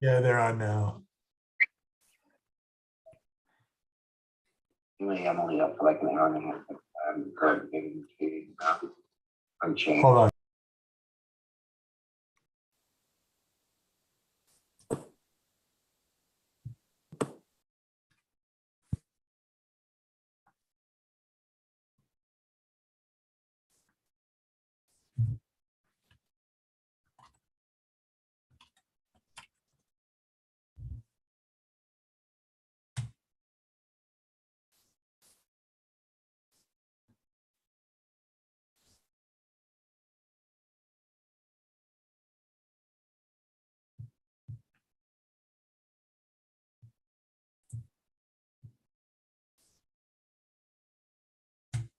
Yeah, they're on now. I'm only up for like an hour and a half. I'm currently getting unchanged. Hold on.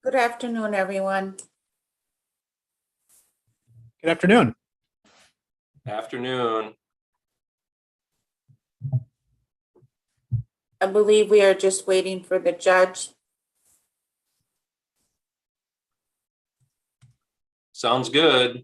Good afternoon, everyone. Good afternoon. Afternoon. I believe we are just waiting for the judge. Sounds good.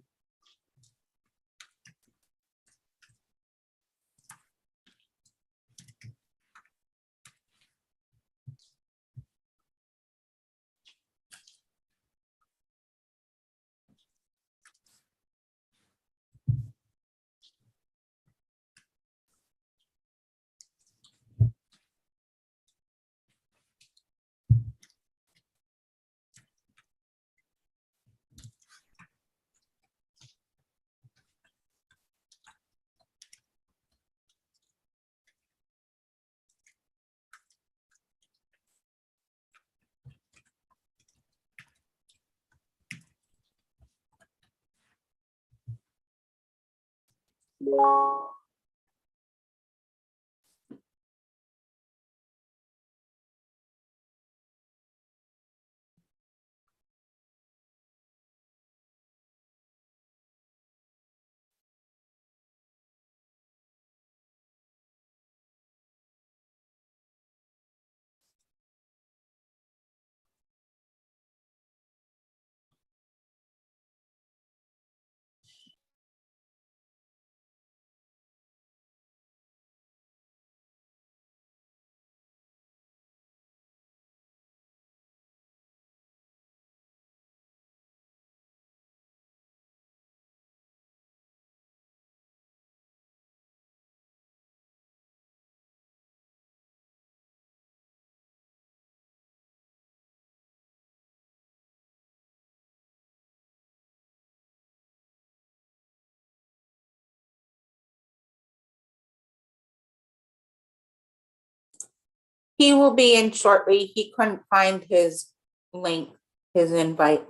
He will be in shortly. He couldn't find his link, his invite.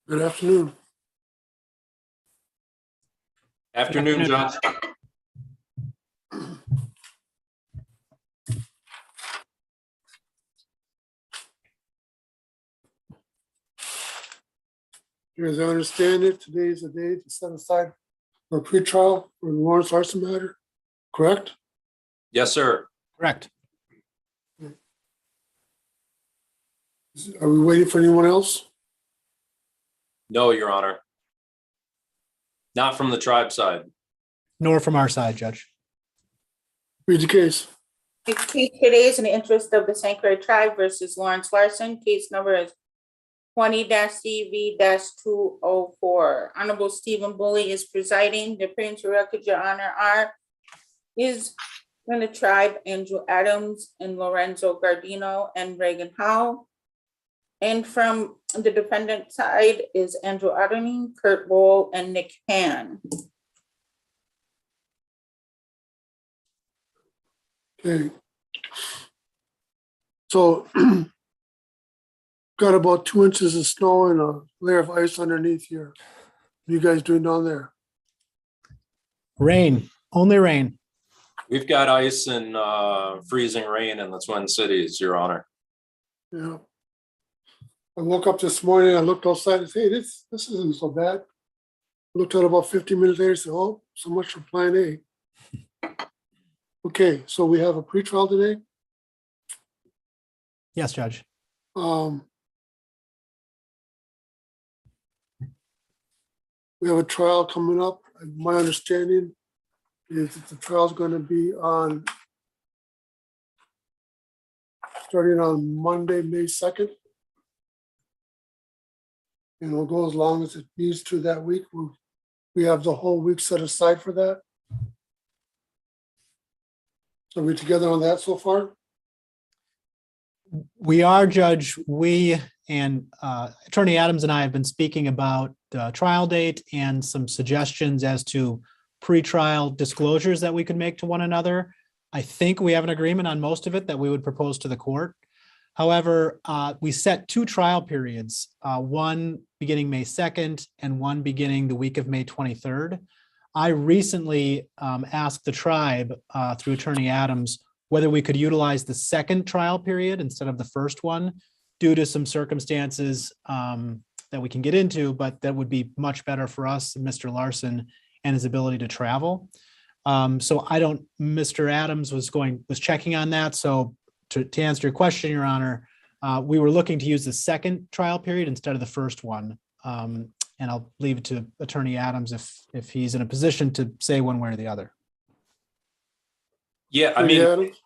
Good afternoon. Afternoon, Judge. As I understand it, today is the day to set aside for a pretrial for the Lawrence Larsen matter, correct? Yes, sir. Correct. Are we waiting for anyone else? No, Your Honor. Not from the tribe side. Nor from our side, Judge. Read the case. The case today is in the interest of the St. Croix tribe versus Lawrence Larsen. Case number is 20-CV-204. Honorable Stephen Bully is presiding. The appearing to record, Your Honor, is from the tribe, Andrew Adams and Lorenzo Gardino and Reagan Howe. And from the defendant side is Andrew Otterning, Kurt Bowl, and Nick Han. Okay. So got about 2 inches of snow and a layer of ice underneath here. What are you guys doing down there? Rain, only rain. We've got ice and freezing rain in the Twin Cities, Your Honor. Yeah. I woke up this morning, I looked outside and said, hey, this isn't so bad. Looked at it about 50 minutes later, said, oh, so much for plan A. Okay, so we have a pretrial today. Yes, Judge. We have a trial coming up. My understanding is that the trial is going to be starting on Monday, May 2nd. And it'll go as long as it needs to that week. We have the whole week set aside for that. So are we together on that so far? We are, Judge. We and Attorney Adams and I have been speaking about the trial date and some suggestions as to pretrial disclosures that we could make to one another. I think we have an agreement on most of it that we would propose to the court. However, we set 2 trial periods, one beginning May 2nd and one beginning the week of May 23rd. I recently asked the tribe through Attorney Adams whether we could utilize the second trial period instead of the first one due to some circumstances that we can get into, but that would be much better for us, Mr. Larsen, and his ability to travel. So Mr. Adams was checking on that. So to answer your question, Your Honor, we were looking to use the second trial period instead of the first one. And I'll leave it to Attorney Adams if he's in a position to say one way or the other. Yeah, I Attorney mean, Adams?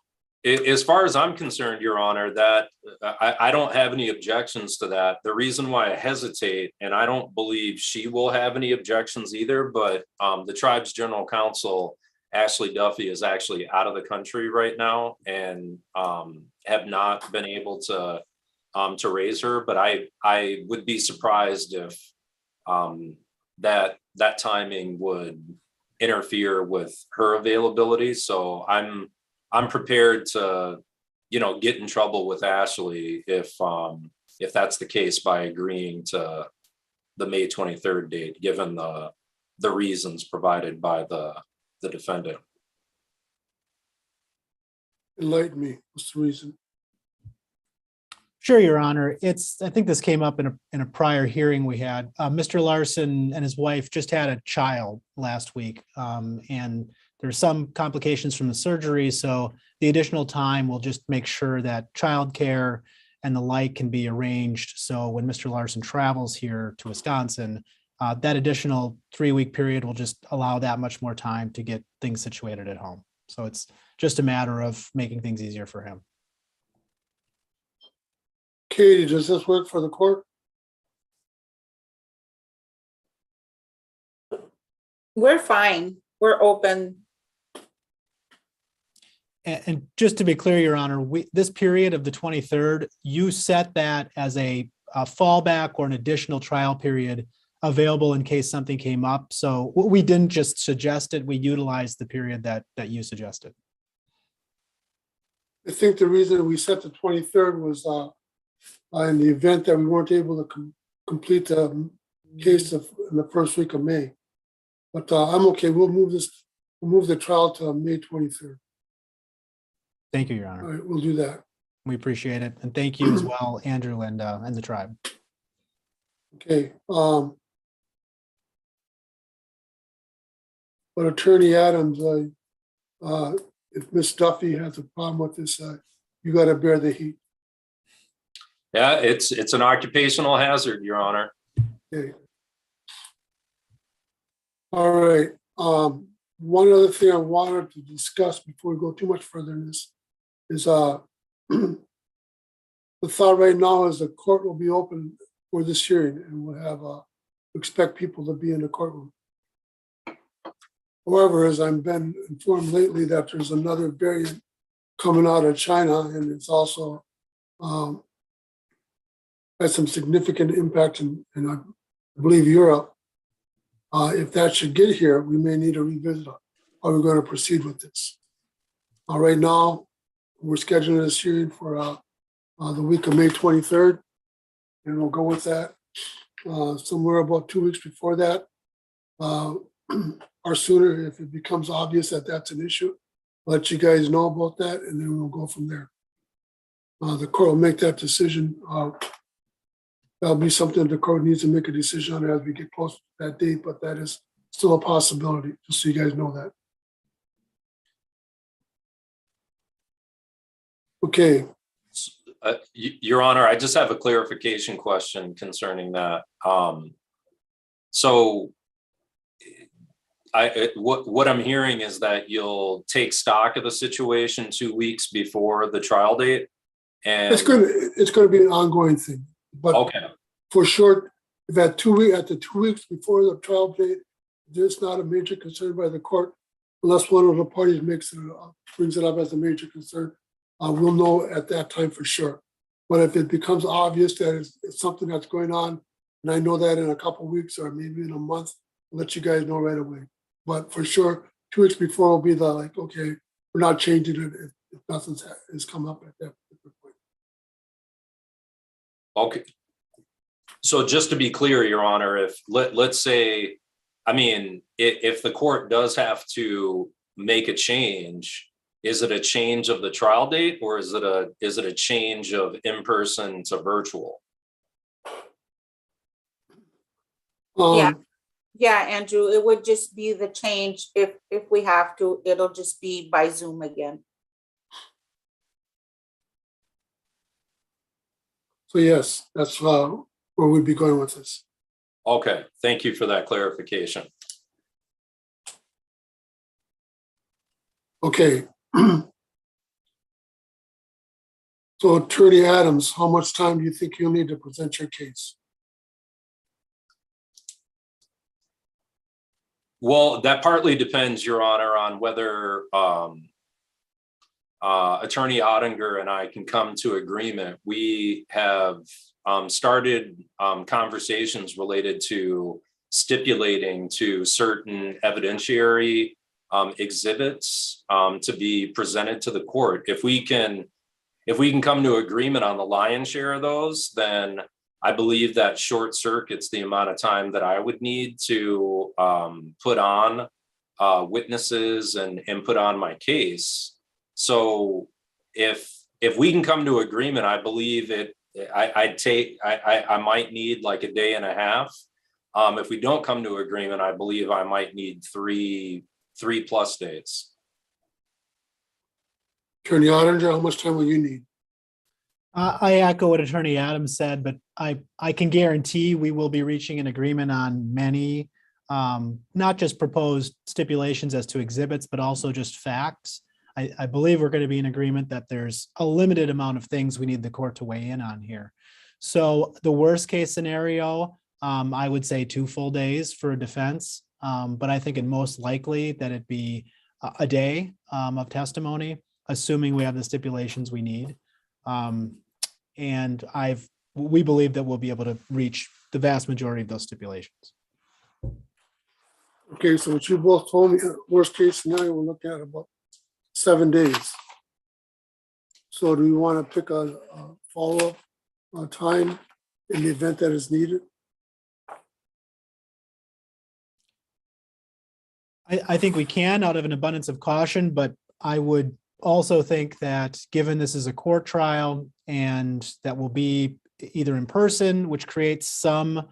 as far as I'm concerned, Your Honor, that I don't have any objections to that. The reason why I hesitate, and I don't believe she will have any objections either, but the tribe's general counsel, Ashley Duffy, is actually out of the country right now and have not been able to raise her. But I would be surprised if that timing would interfere with her availability. So I'm prepared to, get in trouble with Ashley if that's the case by agreeing to the May 23rd date, given the reasons provided by the defendant. Enlighten me. What's the reason? Sure, Your Honor. I think this came up in a prior hearing we had. Mr. Larsen and his wife just had a child last week, and there's some complications from the surgery. So the additional time will just make sure that childcare and the like can be arranged. So when Mr. Larsen travels here to Wisconsin, that additional 3-week period will just allow that much more time to get things situated at home. So it's just a matter of making things easier for him. Katie, does this work for the court? We're fine. We're open. And just to be clear, Your Honor, this period of the 23rd, you set that as a fallback or an additional trial period available in case something came up. So we didn't just suggest it, we utilized the period that you suggested. I think the reason we set the 23rd was in the event that we weren't able to complete the case in the first week of May. But I'm okay. We'll move the trial to May 23rd. Thank you, Your Honor. All right, we'll do that. We appreciate it. And thank you as well, Andrew and the tribe. Okay. But Attorney Adams, if Miss Duffy has a problem with this, you got to bear the heat. Yeah, it's an occupational hazard, Your Honor. Okay. All right. One other thing I wanted to discuss before we go too much further in this is the thought right now is the court will be open for this hearing, and we'll have expect people to be in the courtroom. However, as I've been informed lately that there's another variant coming out of China, and it's also had some significant impact in I believe Europe. If that should get here, we may need to revisit how we're going to proceed with this. Right now, we're scheduling this hearing for the week of May 23rd, and we'll go with that. Somewhere about 2 weeks before that, or sooner, if it becomes obvious that that's an issue, let you guys know about that, and then we'll go from there. The court will make that decision. That'll be something the court needs to make a decision on as we get close to that date, but that is still a possibility, just so you guys know that. Okay. Your Honor, I just have a clarification question concerning that. So what I'm hearing is that you'll take stock of the situation 2 weeks before the trial date, and It's going to be an ongoing thing, but okay, for sure, if at 2 weeks before the trial date, there's not a major concern by the court, unless one of the parties brings it up as a major concern, we'll know at that time for sure. But if it becomes obvious that it's something that's going on, and I know that in a couple of weeks or maybe in a month, I'll let you guys know right away. But for sure, 2 weeks before will be the okay, we're not changing it if nothing has come up at that point. okay. So just to be clear, Your Honor, if let's say, I mean, if the court does have to make a change, is it a change of the trial date, or is it a change of in-person to virtual? Yeah, Andrew, it would just be the change. If we have to, it'll just be by Zoom again. So yes, that's where we'd be going with this. Okay, thank you for that clarification. Okay. So Attorney Adams, how much time do you think you'll need to present your case? Well, that partly depends, Your Honor, on whether Attorney Ottinger and I can come to agreement. We have started conversations related to stipulating to certain evidentiary exhibits to be presented to the court. If we can come to agreement on the lion's share of those, then I believe that short circuits the amount of time that I would need to put on witnesses and put on my case. So if we can come to agreement, I believe I might need like a day and a half. If we don't come to agreement, I believe I might need three plus days. Attorney Ottinger, how much time will you need? I echo what Attorney Adams said, but I can guarantee we will be reaching an agreement on many, not just proposed stipulations as to exhibits, but also just facts. I believe we're going to be in agreement that there's a limited amount of things we need the court to weigh in on here. So the worst case scenario, I would say 2 full days for a defense, but I think it most likely that it'd be a day of testimony, assuming we have the stipulations we need. And we believe that we'll be able to reach the vast majority of those stipulations. Okay, so what you both told me, worst case scenario, we're looking at about 7 days. So do we want to pick a follow-up time in the event that is needed? I think we can out of an abundance of caution, but I would also think that given this is a court trial and that will be either in person, which creates some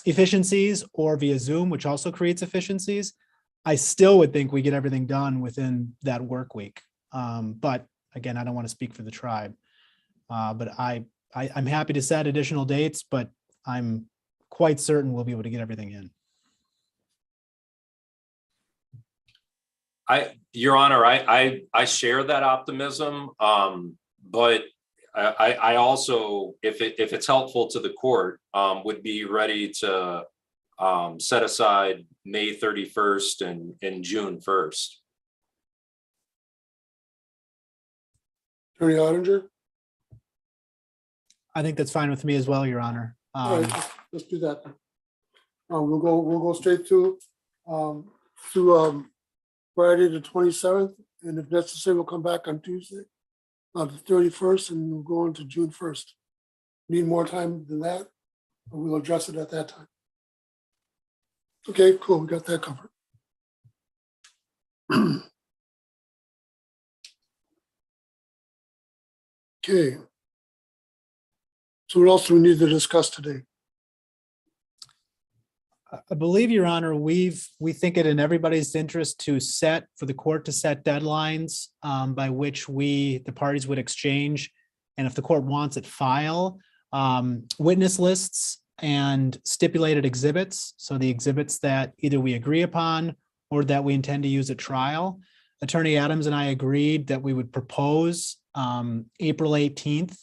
efficiencies, or via Zoom, which also creates efficiencies, I still would think we get everything done within that work week. But again, I don't want to speak for the tribe. But I'm happy to set additional dates, but I'm quite certain we'll be able to get everything in. Your Honor, I share that optimism. But I also, if it's helpful to the court, would be ready to set aside May 31st and June 1st. Attorney Ottinger? I think that's fine with me as well, Your Honor. All right, let's do that then. We'll go straight to Friday the 27th, and if necessary, we'll come back on Tuesday, the 31st, and we'll go into June 1st. Need more time than that, or we'll address it at that time. Okay, cool, we got that covered. Okay. So what else do we need to discuss today? I believe, Your Honor, we think it in everybody's interest to set, for the court to set deadlines by which the parties would exchange, and if the court wants it, file witness lists and stipulated exhibits. So the exhibits that either we agree upon or that we intend to use at trial. Attorney Adams and I agreed that we would propose April 18th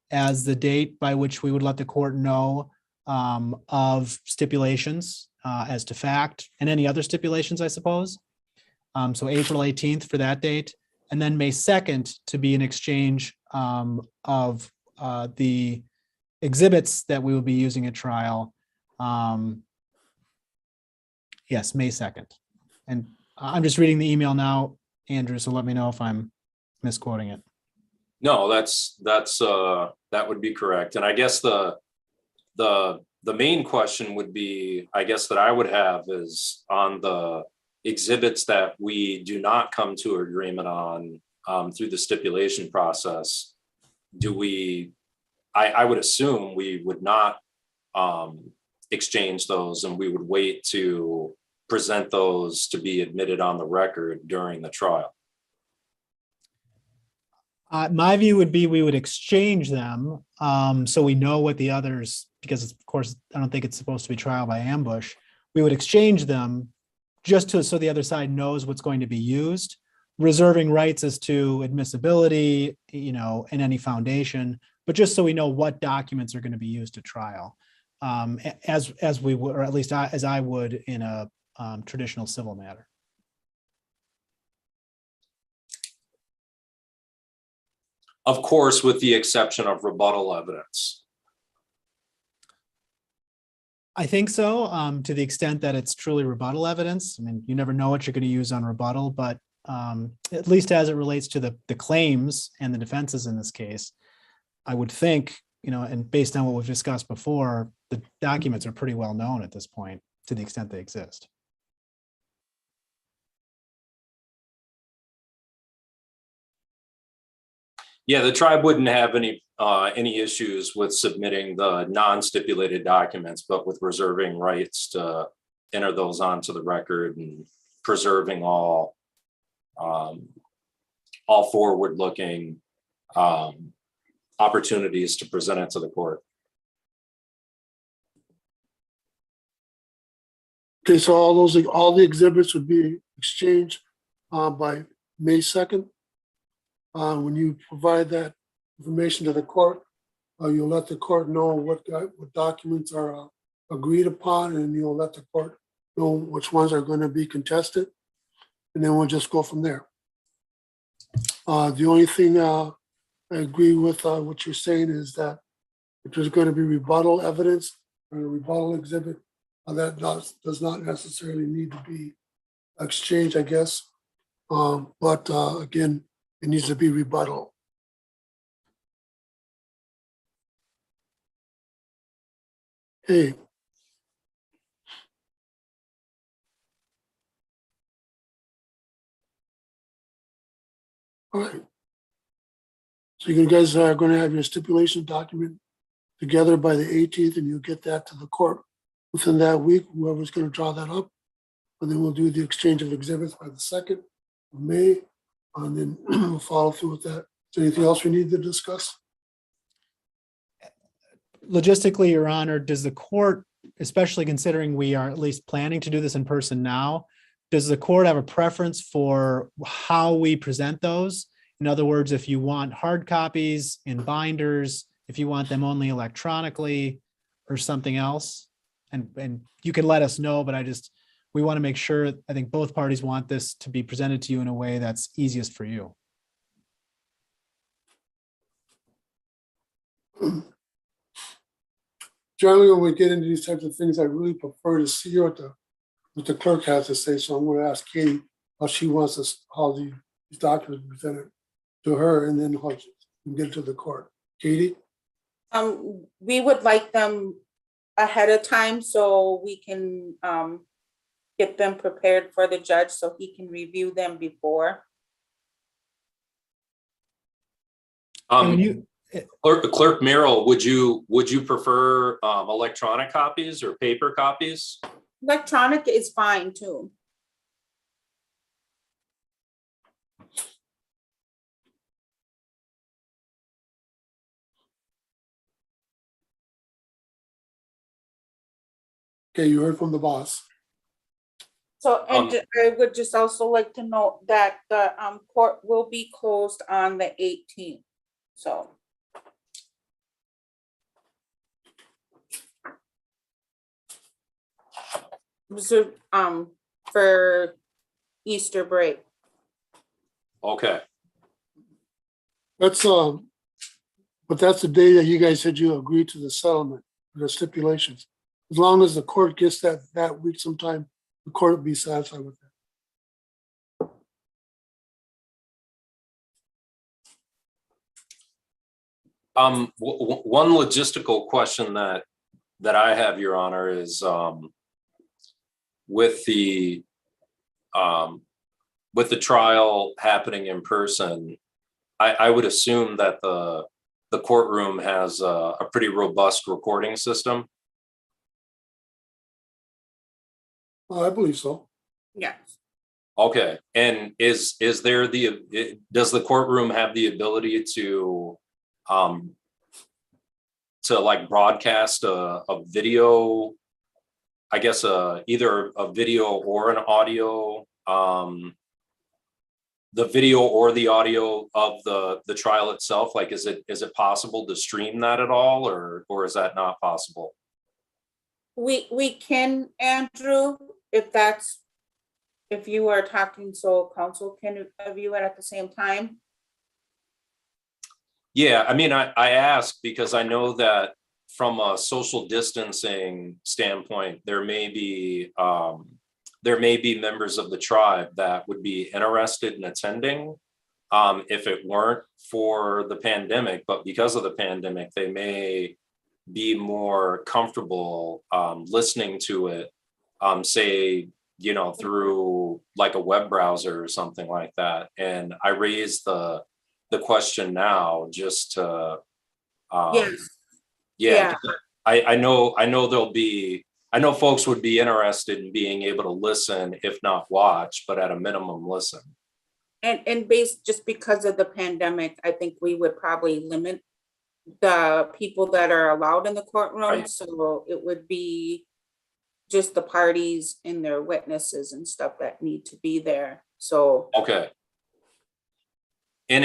as the date by which we would let the court know of stipulations as to fact and any other stipulations, I suppose. So April 18th for that date, and then May 2nd to be an exchange of the exhibits that we will be using at trial. Yes, May 2nd. And I'm just reading the email now, Andrew, so let me know if I'm misquoting it. No, that would be correct. And I guess the main question would be, I guess that I would have is on the exhibits that we do not come to agreement on through the stipulation process. I would assume we would not exchange those, and we would wait to present those to be admitted on the record during the trial. My view would be we would exchange them so we know what the others, because of course, I don't think it's supposed to be trial by ambush. We would exchange them just so the other side knows what's going to be used, reserving rights as to admissibility, and any foundation, but just so we know what documents are going to be used at trial, as we would, or at least as I would in a traditional civil matter. Of course, with the exception of rebuttal evidence. I think so, to the extent that it's truly rebuttal evidence. I mean, you never know what you're going to use on rebuttal, but at least as it relates to the claims and the defenses in this case, I would think, and based on what we've discussed before, the documents are pretty well known at this point to the extent they exist. Yeah, the tribe wouldn't have any issues with submitting the non-stipulated documents, but with reserving rights to enter those onto the record and preserving all forward-looking opportunities to present it to the court. Okay, so all the exhibits would be exchanged by May 2nd. When you provide that information to the court, you'll let the court know what documents are agreed upon, and you'll let the court know which ones are going to be contested, and then we'll just go from there. The only thing I agree with what you're saying is that if there's going to be rebuttal evidence or a rebuttal exhibit, that does not necessarily need to be exchanged, I guess. But again, it needs to be rebuttal. Hey. All right. So you guys are going to have your stipulation document together by the 18th, and you'll get that to the court within that week, whoever's going to draw that up. And then we'll do the exchange of exhibits by the 2nd of May. And then we'll follow through with that. Is there anything else we need to discuss? Logistically, Your Honor, does the court, especially considering we are at least planning to do this in person now, does the court have a preference for how we present those? In other words, if you want hard copies in binders, if you want them only electronically or something else? And you can let us know, but we want to make sure, I think both parties want this to be presented to you in a way that's easiest for you. Generally, when we get into these types of things, I really prefer to see what the clerk has to say. So I'm going to ask Katie how she wants us, how these documents are presented to her, and then how she can get it to the court. Katie? We would like them ahead of time so we can get them prepared for the judge so he can review them before. Clerk Merrill, would you prefer electronic copies or paper copies? Electronic is fine too. Okay, you heard from the boss. So, and I would just also like to note that the court will be closed on the 18th, so. So, for Easter break. Okay. That's but that's the day that you guys said you agreed to the settlement, the stipulations. As long as the court gets that week sometime, the court will be satisfied with that. One logistical question that I have, Your Honor, is with the trial happening in person, I would assume that the courtroom has a pretty robust recording system. I believe so. Yes. Okay, and does the courtroom have the ability to like broadcast a video, I guess either a video or an audio, the video or the audio of the trial itself? Like, is it possible to stream that at all, or is that not possible? We can, Andrew, if you are talking so council can view it at the same time. Yeah, I mean, I ask because I know that from a social distancing standpoint, there may be members of the tribe that would be interested in attending if it weren't for the pandemic, but because of the pandemic, they may be more comfortable listening to it, say, through like a web browser or something like that. And I raised the question now just to Yes. yeah. I know I know folks would be interested in being able to listen, if not watch, but at a minimum listen. And based just because of the pandemic, I think we would probably limit the people that are allowed in the courtroom. Right. So it would be just the parties and their witnesses and stuff that need to be there. So Okay. And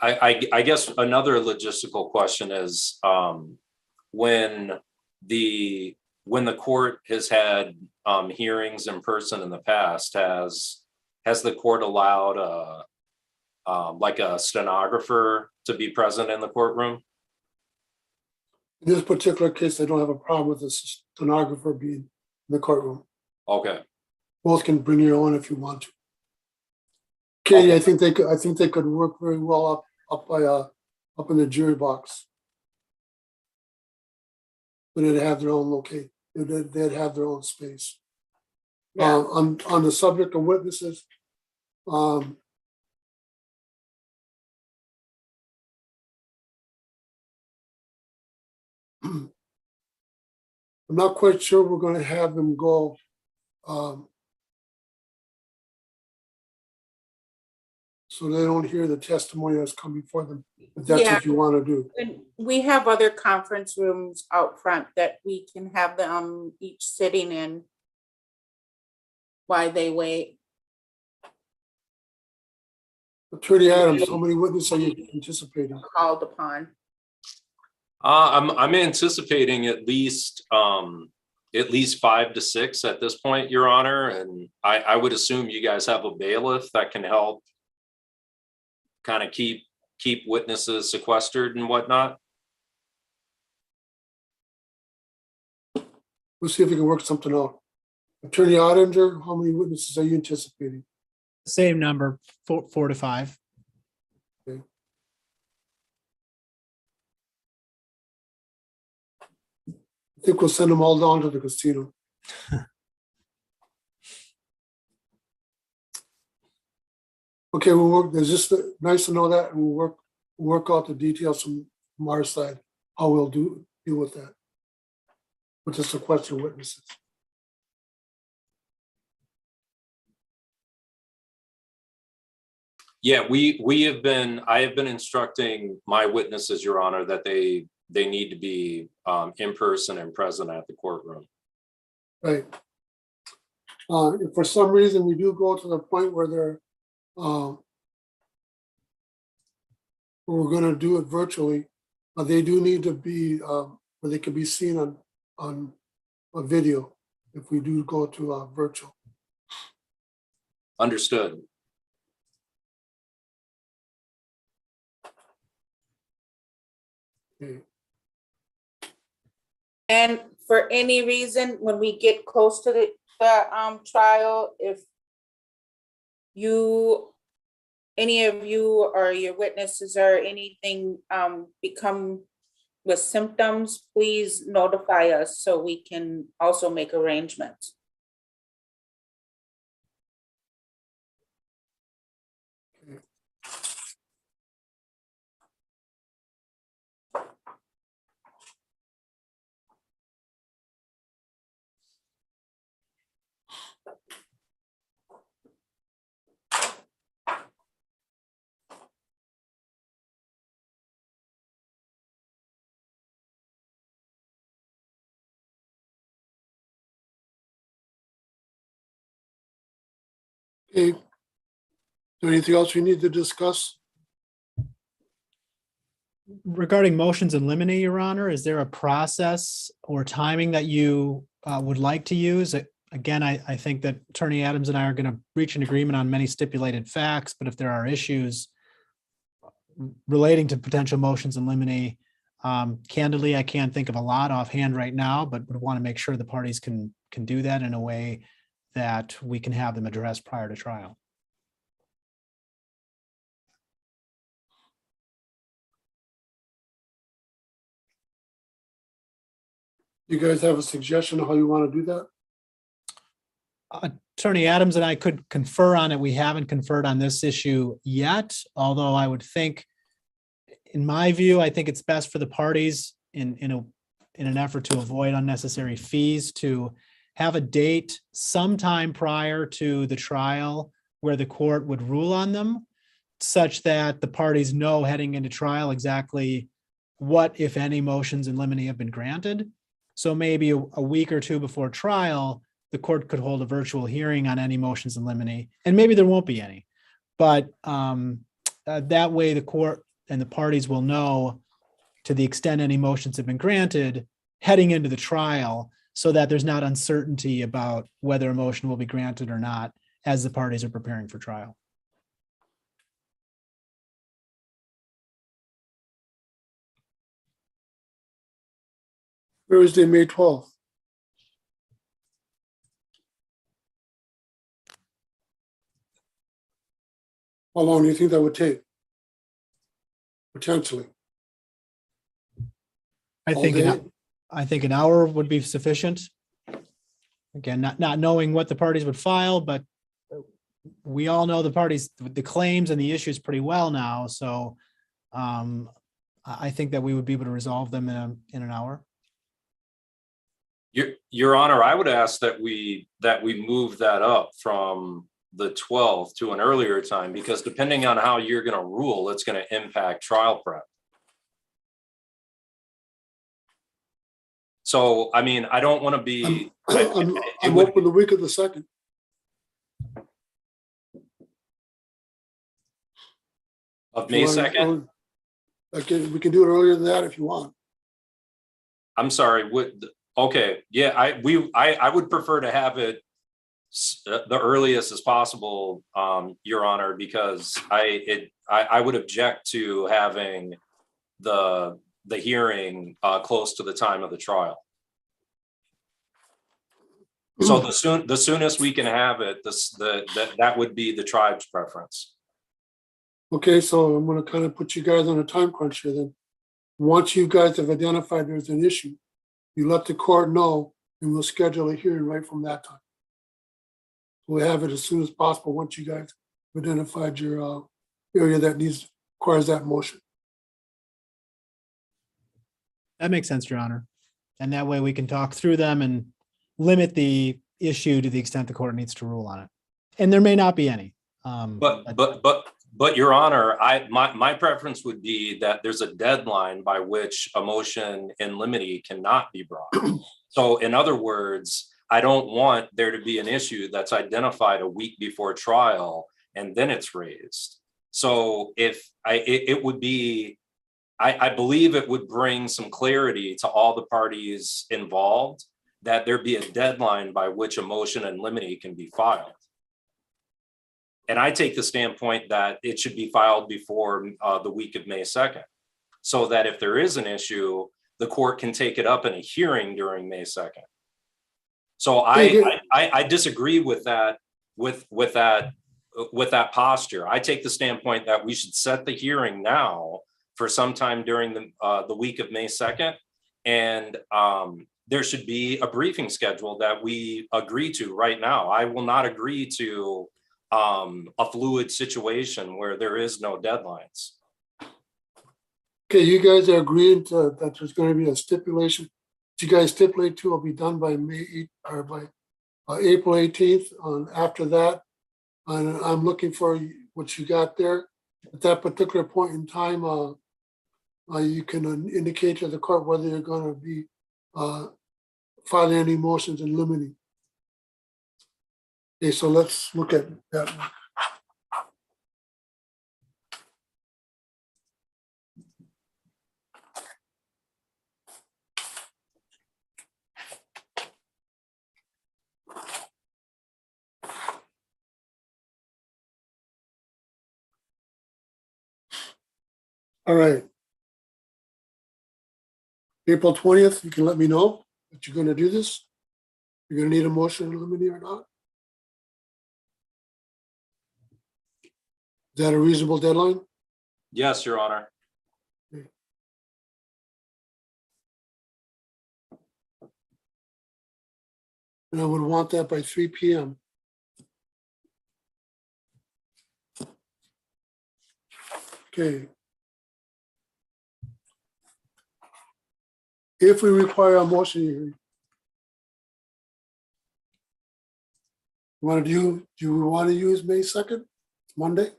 I guess another logistical question is when the court has had hearings in person in the past, has the court allowed like a stenographer to be present in the courtroom? In this particular case, I don't have a problem with the stenographer being in the courtroom. Okay. Both can bring your own if you want to. Katie, Okay. I think they could work very well up in the jury box. But they'd have their own location. They'd have their own space. Yeah. On the subject of witnesses, I'm not quite sure we're going to have them go so they don't hear the testimony that's coming before them, if that's what you want to do. and we have other conference rooms out front that we can have them each sitting in. while they wait. Attorney Adams, how many witnesses are you anticipating? Called upon. I'm anticipating at least 5 to 6 at this point, Your Honor, and I would assume you guys have a bailiff that can help kind of keep witnesses sequestered and whatnot. We'll see if we can work something out. Attorney Ottinger, how many witnesses are you anticipating? Same number, 4 to 5. I think we'll send them all down to the casino. Okay, we'll work, it's just nice to know that, and we'll work out the details from our side, how we'll deal with that. With the sequestered witnesses. Yeah, I have been instructing my witnesses, Your Honor, that they need to be in person and present at the courtroom. Right. If for some reason we do go to the point where we're gonna do it virtually, they do need to be, where they can be seen on a video if we do go to virtual. Understood. Okay. And for any reason, when we get close to the trial, if any of you or your witnesses or anything become with symptoms, please notify us so we can also make arrangements. Okay. Is there anything else we need to discuss? Regarding motions in limine, Your Honor, is there a process or timing that you would like to use? Again, I think that Attorney Adams and I are going to reach an agreement on many stipulated facts, but if there are issues relating to potential motions in limine, candidly, I can't think of a lot offhand right now, but would want to make sure the parties can do that in a way that we can have them addressed prior to trial. You guys have a suggestion of how you want to do that? Attorney Adams and I could confer on it. We haven't conferred on this issue yet, although I would think, in my view, I think it's best for the parties in an effort to avoid unnecessary fees to have a date sometime prior to the trial where the court would rule on them, such that the parties know heading into trial exactly what, if any, motions in limine have been granted. So maybe a week or two before trial, the court could hold a virtual hearing on any motions in limine, and maybe there won't be any. But that way the court and the parties will know, to the extent any motions have been granted, heading into the trial, so that there's not uncertainty about whether a motion will be granted or not as the parties are preparing for trial. Thursday, May 12th. How long do you think that would take? Potentially. I All think day? I think an hour would be sufficient. Again, not knowing what the parties would file, but we all know the parties, the claims and the issues pretty well now. So I think that we would be able to resolve them in an hour. Your Honor, I would ask that we move that up from the 12th to an earlier time, because depending on how you're going to rule, it's going to impact trial prep. So, I mean, I don't want to be. I'm open the week of the 2nd. Of If you May want to- 2nd? Okay, we can do it earlier than that if you want. I'm sorry, okay, yeah, I would prefer to have it the earliest as possible, Your Honor, because I would object to having the hearing close to the time of the trial. So the soonest we can have it, that would be the tribe's preference. Okay, so I'm gonna kind of put you guys on a time crunch here then. Once you guys have identified there's an issue, you let the court know and we'll schedule a hearing right from that time. We'll have it as soon as possible once you guys have identified your area that requires that motion. That makes sense, Your Honor. And that way we can talk through them and limit the issue to the extent the court needs to rule on it. And there may not be any. But Your Honor, my preference would be that there's a deadline by which a motion in limine cannot be brought. So in other words, I don't want there to be an issue that's identified a week before trial and then it's raised. So it would be, I believe it would bring some clarity to all the parties involved that there be a deadline by which a motion in limine can be filed. And I take the standpoint that it should be filed before the week of May 2nd, so that if there is an issue, the court can take it up in a hearing during May 2nd. So I disagree with that, with that posture. I take the standpoint that we should set the hearing now for sometime during the week of May 2nd. And there should be a briefing schedule that we agree to right now. I will not agree to a fluid situation where there is no deadlines. Okay, you guys are agreeing to that there's going to be a stipulation. You guys stipulate to will be done by May 8th or by April 18th. After that, and I'm looking for what you got there. At that particular point in time, you can indicate to the court whether you're going to be filing any motions in limine. Okay, so let's look at that one. All right. April 20th, you can let me know that you're going to do this. You're going to need a motion in limine or not. Is that a reasonable deadline? Yes, Your Honor. And I would want that by 3 p.m. Okay. If we require a motion hearing, do we want to use May 2nd, Monday?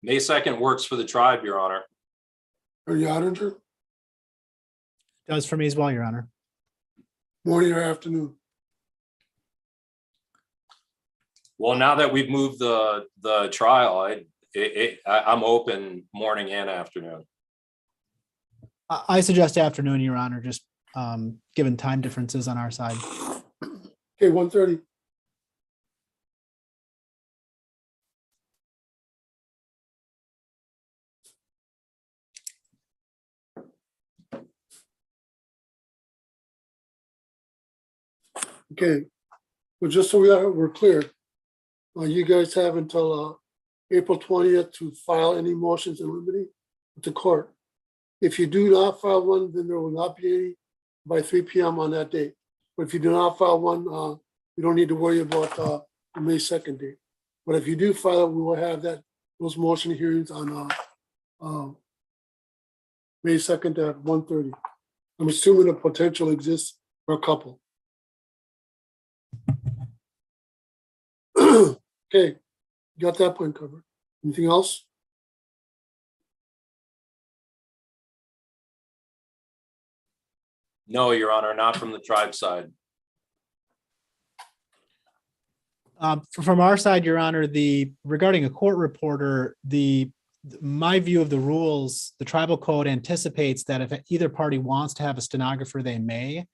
May 2nd works for the tribe, Your Honor. Or the auditor? Does for me as well, Your Honor. Morning or afternoon? Well, now that we've moved the trial, I'm open morning and afternoon. I suggest afternoon, Your Honor, just given time differences on our side. Okay, 1:30. Okay, well, just so we're clear, you guys have until April 20th to file any motions in limine with the court. If you do not file one, then there will not be any by 3 p.m. on that date. But if you do not file one, we don't need to worry about the May 2nd date. But if you do file it, we will have those motion hearings on May 2nd at 1:30. I'm assuming the potential exists for a couple. Okay, got that point covered. Anything else? No, Your Honor, not from the tribe side. From our side, Your Honor, regarding a court reporter, my view of the rules, the tribal code anticipates that if either party wants to have a stenographer, they may.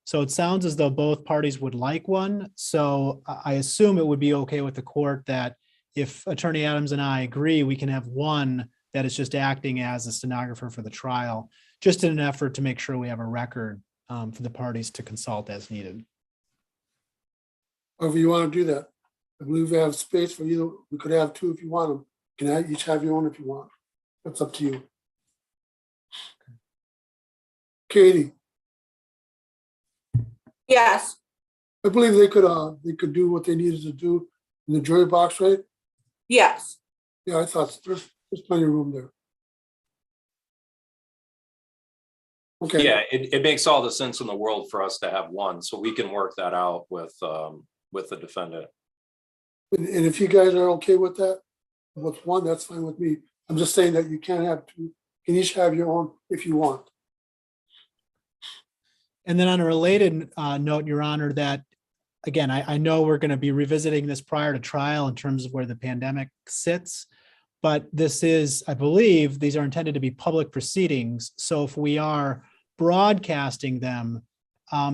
So it sounds as though both parties would like one. So I assume it would be okay with the court that if Attorney Adams and I agree, we can have one that is just acting as a stenographer for the trial, just in an effort to make sure we have a record for the parties to consult as needed. However you want to do that. I believe we have space for you. We could have two if you want them. You can each have your own if you want. That's up to you. Katie, Yes, I believe they could do what they needed to do in the jury box, right? yes. Yeah, I thought there's plenty of room there. Okay. Yeah, it makes all the sense in the world for us to have one, so we can work that out with the defendant. And if you guys are okay with that, with one, that's fine with me. I'm just saying that you can't have two. You can each have your own if you want. And then on a related note, Your Honor, that again, I know we're going to be revisiting this prior to trial in terms of where the pandemic sits, but this is, I believe, these are intended to be public proceedings. So if we are broadcasting them,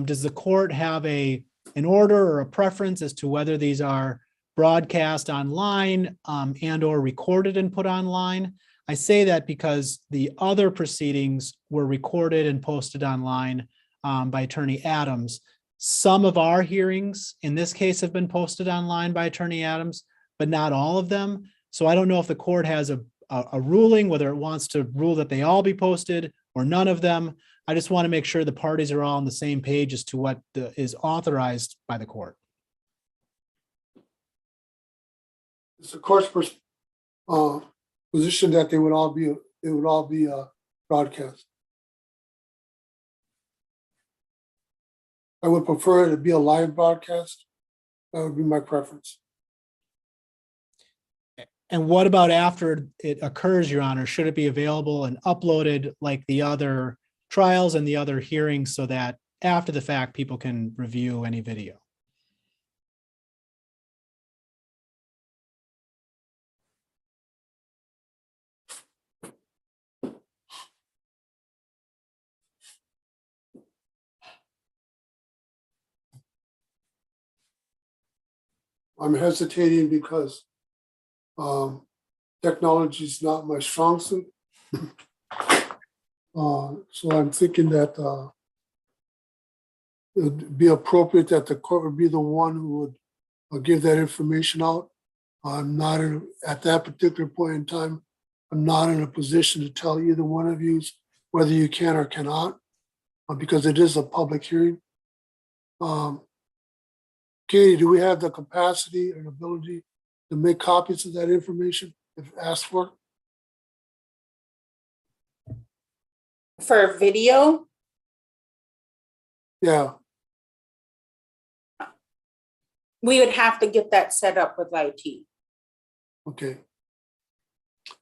does the court have an order or a preference as to whether these are broadcast online and or recorded and put online? I say that because the other proceedings were recorded and posted online by Attorney Adams. Some of our hearings in this case have been posted online by Attorney Adams, but not all of them. So I don't know if the court has a ruling, whether it wants to rule that they all be posted or none of them. I just want to make sure the parties are all on the same page as to what is authorized by the court. It's the court's position that they would all be broadcast. I would prefer it to be a live broadcast. That would be my preference. And what about after it occurs, Your Honor? Should it be available and uploaded like the other trials and the other hearings so that after the fact, people can review any video? I'm hesitating because technology is not my strong suit. So I'm thinking that it would be appropriate that the court would be the one who would give that information out. I'm not at that particular point in time, I'm not in a position to tell either one of you whether you can or cannot, because it is a public hearing. Katie, do we have the capacity and ability to make copies of that information if asked for? For video, Yeah, we would have to get that set up with IT. okay.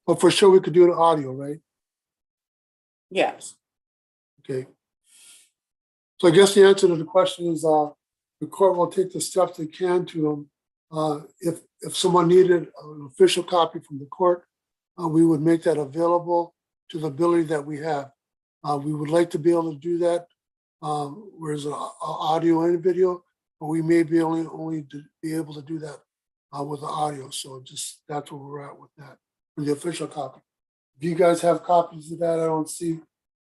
But for sure we could do the audio, right? Yes. Okay. So I guess the answer to the question is the court will take the steps they can to, if someone needed an official copy from the court, we would make that available to the ability that we have. We would like to be able to do that, whereas audio and video, but we may be only to be able to do that with the audio. So just that's where we're at with that, for the official copy. If you guys have copies of that, I don't see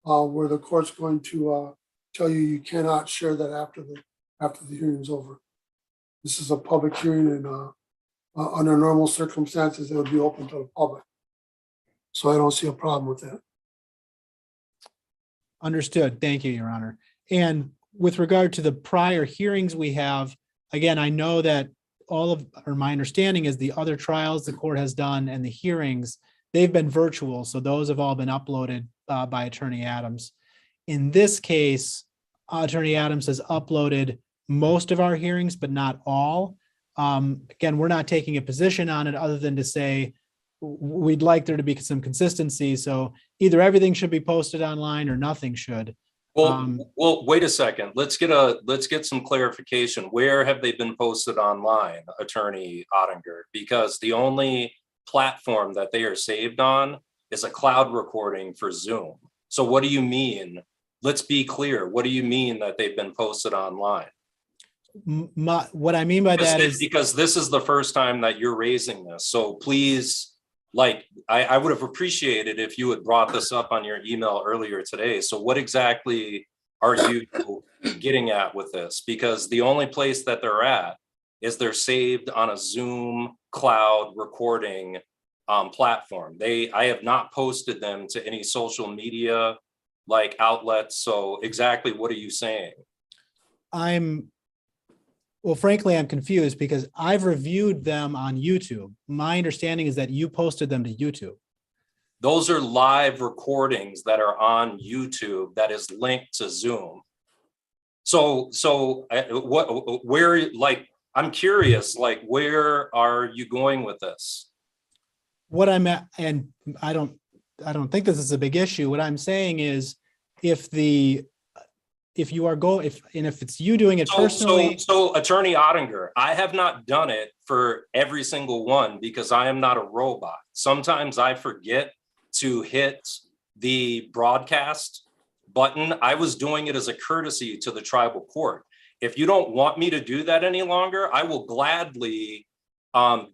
where the court's going to tell you cannot share that after the hearing's over. This is a public hearing, and under normal circumstances, it would be open to the public. So I don't see a problem with that. Understood. Thank you, Your Honor. And with regard to the prior hearings we have, again, I know that my understanding is the other trials the court has done and the hearings, they've been virtual. So those have all been uploaded by Attorney Adams. In this case, Attorney Adams has uploaded most of our hearings, but not all. Again, we're not taking a position on it other than to say we'd like there to be some consistency. So either everything should be posted online or nothing should. Well, wait a second. Let's get some clarification. Where have they been posted online, Attorney Ottinger? Because the only platform that they are saved on is a cloud recording for Zoom. So what do you mean? Let's be clear. What do you mean that they've been posted online? What I mean by that is because this is the first time that you're raising this. So please, like, I would have appreciated if you had brought this up on your email earlier today. So what exactly are you getting at with this? Because the only place that they're at is they're saved on a Zoom cloud recording platform. I have not posted them to any social media like outlets. So exactly what are you saying? Well, frankly, I'm confused because I've reviewed them on YouTube. My understanding is that you posted them to YouTube. Those are live recordings that are on YouTube that is linked to Zoom. So where, like, I'm curious, like, where are you going with this? What I'm at, and I don't think this is a big issue. What I'm saying is if it's you doing it personally. So Attorney Ottinger, I have not done it for every single one because I am not a robot. Sometimes I forget to hit the broadcast button. I was doing it as a courtesy to the tribal court. If you don't want me to do that any longer, I will gladly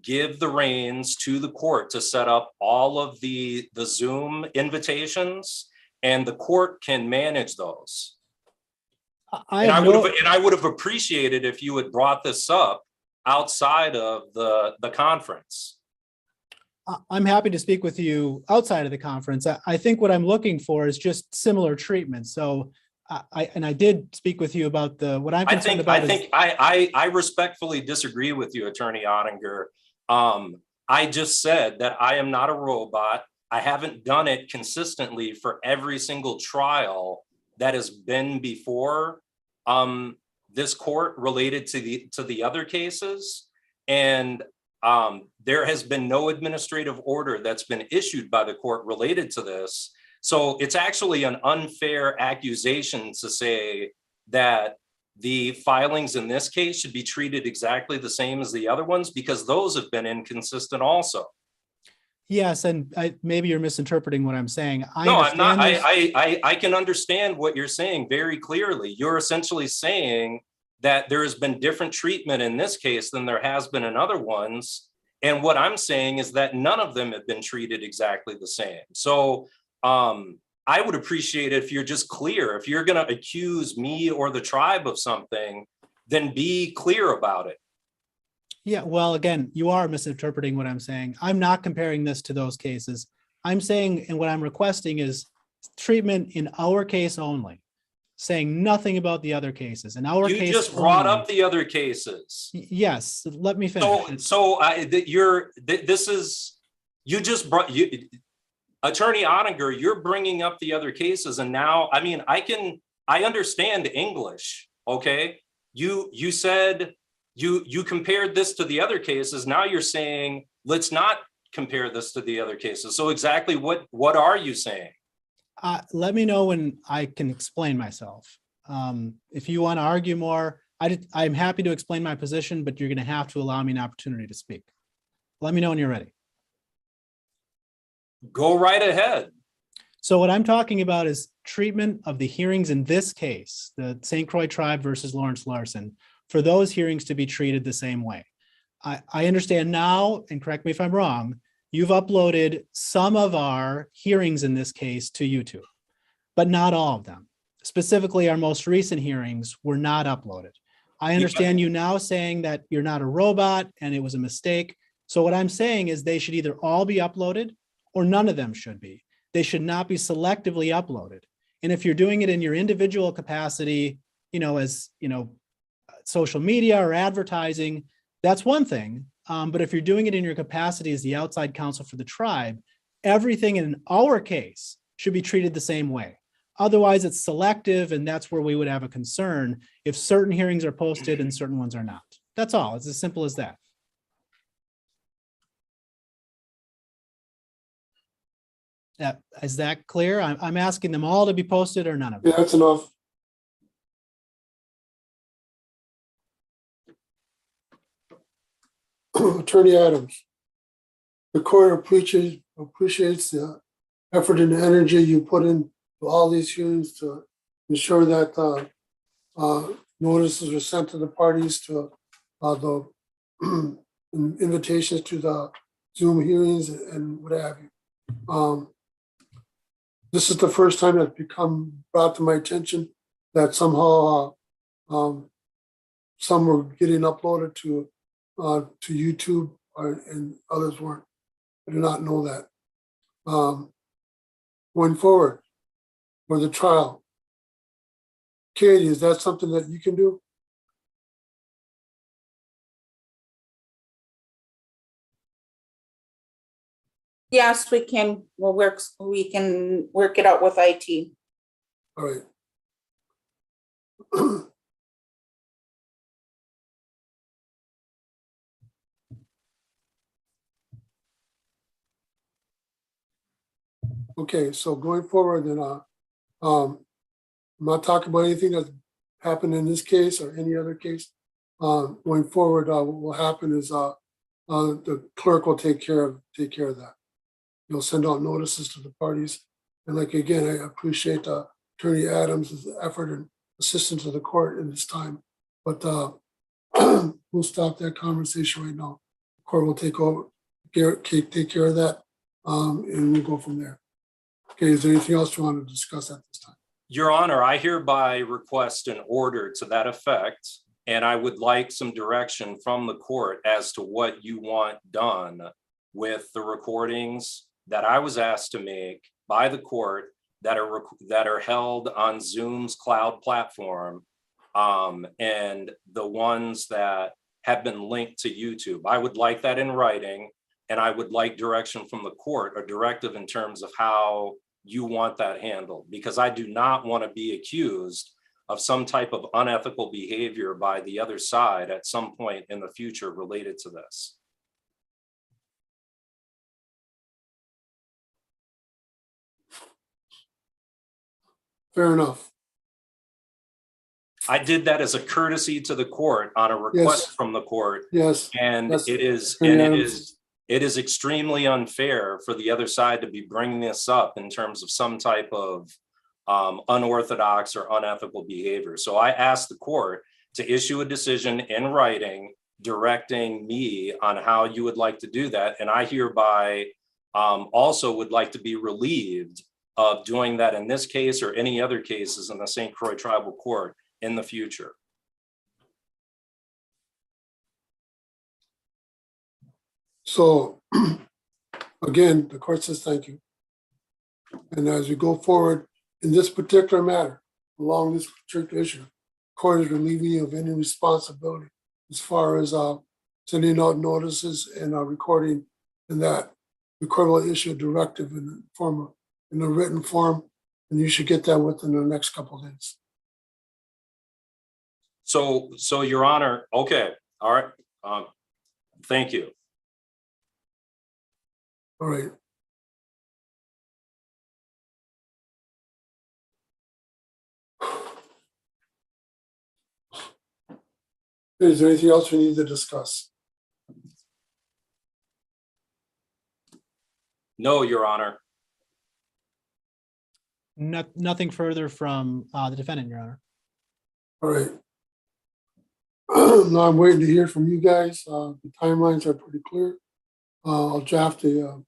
give the reins to the court to set up all of the Zoom invitations, and the court can manage those. I would have appreciated if you had brought this up outside of the conference. I'm happy to speak with you outside of the conference. I think what I'm looking for is just similar treatment. So I did speak with you about what I'm concerned about. I respectfully disagree with you, Attorney Ottinger. I just said that I am not a robot. I haven't done it consistently for every single trial that has been before this court related to the other cases. And there has been no administrative order that's been issued by the court related to this. So it's actually an unfair accusation to say that the filings in this case should be treated exactly the same as the other ones, because those have been inconsistent also. Yes, and maybe you're misinterpreting what I'm saying. No, I'm not. I can understand what you're saying very clearly. You're essentially saying that there has been different treatment in this case than there has been in other ones. And what I'm saying is that none of them have been treated exactly the same. So I would appreciate it if you're just clear. If you're going to accuse me or the tribe of something, then be clear about it. Yeah, well, again, you are misinterpreting what I'm saying. I'm not comparing this to those cases. I'm saying, and what I'm requesting is treatment in our case only, saying nothing about the other caces. In our case, you just brought up the other cases. Yes, let me finish. Attorney Ottinger, you're bringing up the other cases, and now, I mean, I understand English. Okay, you said. You compared this to the other cases. Now you're saying, let's not compare this to the other cases. So exactly what are you saying? Let me know when I can explain myself. If you want to argue more, I'm happy to explain my position, but you're going to have to allow me an opportunity to speak. Let me know when you're ready. Go right ahead. So what I'm talking about is treatment of the hearings in this case, the St. Croix tribe versus Lawrence Larsen, for those hearings to be treated the same way. I understand now, and correct me if I'm wrong, you've uploaded some of our hearings in this case to YouTube, but not all of them. Specifically, our most recent hearings were not uploaded. I understand you now saying that you're not a robot and it was a mistake. So what I'm saying is they should either all be uploaded or none of them should be. They should not be selectively uploaded. And if you're doing it in your individual capacity, as social media or advertising, that's one thing. But if you're doing it in your capacity as the outside counsel for the tribe, everything in our case should be treated the same way. Otherwise, it's selective, and that's where we would have a concern if certain hearings are posted and certain ones are not. That's all. It's as simple as that. Is that clear? I'm asking them all to be posted or none of them? Yeah, that's enough. Attorney Adams, the court appreciates the effort and energy you put into all these hearings to ensure that notices are sent to the parties, to the invitations to the Zoom hearings and what have you. This is the first time it's become brought to my attention that somehow some were getting uploaded to YouTube and others weren't. I do not know that. Going forward for the trial, Katie, is that something that you can do? Yes, we can, we can work it out with IT. All right. Okay, so going forward, then I'm not talking about anything that happened in this case or any other case. Going forward, what will happen is the clerk will take care of that. You'll send out notices to the parties. And like, again, I appreciate Attorney Adams' effort and assistance to the court in this time. But we'll stop that conversation right now. The court will take care of that, and we'll go from there. Okay, is there anything else you want to discuss at this time? Your Honor, I hereby request an order to that effect, and I would like some direction from the court as to what you want done with the recordings that I was asked to make by the court that are held on Zoom's cloud platform, and the ones that have been linked to YouTube. I would like that in writing, and I would like direction from the court, a directive in terms of how you want that handled, because I do not want to be accused of some type of unethical behavior by the other side at some point in the future related to this. Fair enough. I did that as a courtesy to the court on a request Yes. from the court. Yes. And Yes. it is extremely unfair for the other side to be bringing this up in terms of some type of unorthodox or unethical behavior. So I asked the court to issue a decision in writing directing me on how you would like to do that. And I hereby also would like to be relieved of doing that in this case or any other cases in the St. Croix Tribal Court in the future. So again, the court says thank you. And as we go forward in this particular matter, along this particular issue, the court is relieving you of any responsibility as far as sending out notices and recording, and that the court will issue a directive in a written form, and you should get that within the next couple of days. So Your Honor, okay, all right, thank you. All right. Is there anything else we need to discuss? No, Your Honor. Nothing further from the defendant, Your Honor. All right. Now I'm waiting to hear from you guys. The timelines are pretty clear. I'll draft an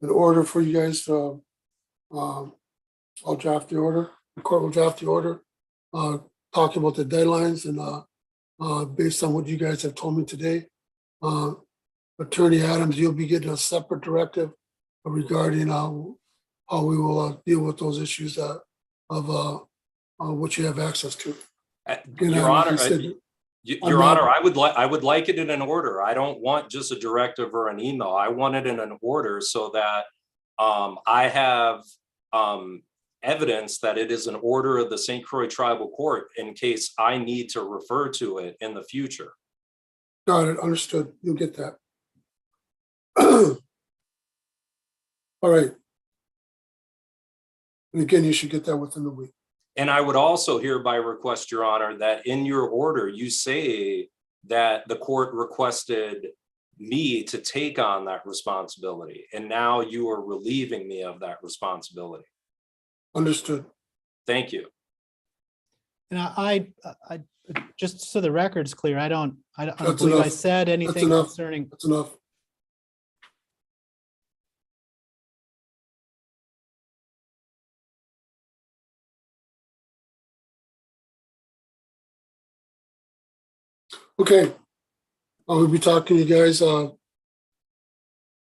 order for you guys to, I'll draft the order. The court will draft the order, talking about the deadlines and based on what you guys have told me today. Attorney Adams, you'll be getting a separate directive regarding how we will deal with those issues of what you have access to. Your Honor, Your Honor, I would like it in an order. I don't want just a directive or an email. I want it in an order so that I have evidence that it is an order of the St. Croix Tribal Court in case I need to refer to it in the future. Got it, understood. You'll get that. All right. And again, you should get that within the week. And I would also hereby request, Your Honor, that in your order, you say that the court requested me to take on that responsibility, and now you are relieving me of that responsibility. Understood. Thank you. And I just so the record's clear, I don't That's believe I enough. said anything enough. concerning. That's enough. Okay. I will be talking to you guys down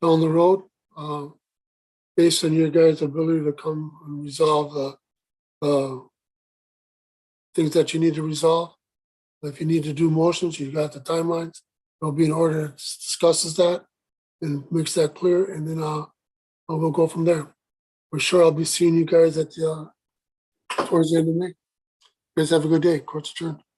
the road, based on your guys' ability to come and resolve the things that you need to resolve. If you need to do motions, you got the timelines. There'll be an order that discusses that and makes that clear, and then we'll go from there. For sure, I'll be seeing you guys at the towards the end of May. You guys have a good day. Court's adjourned.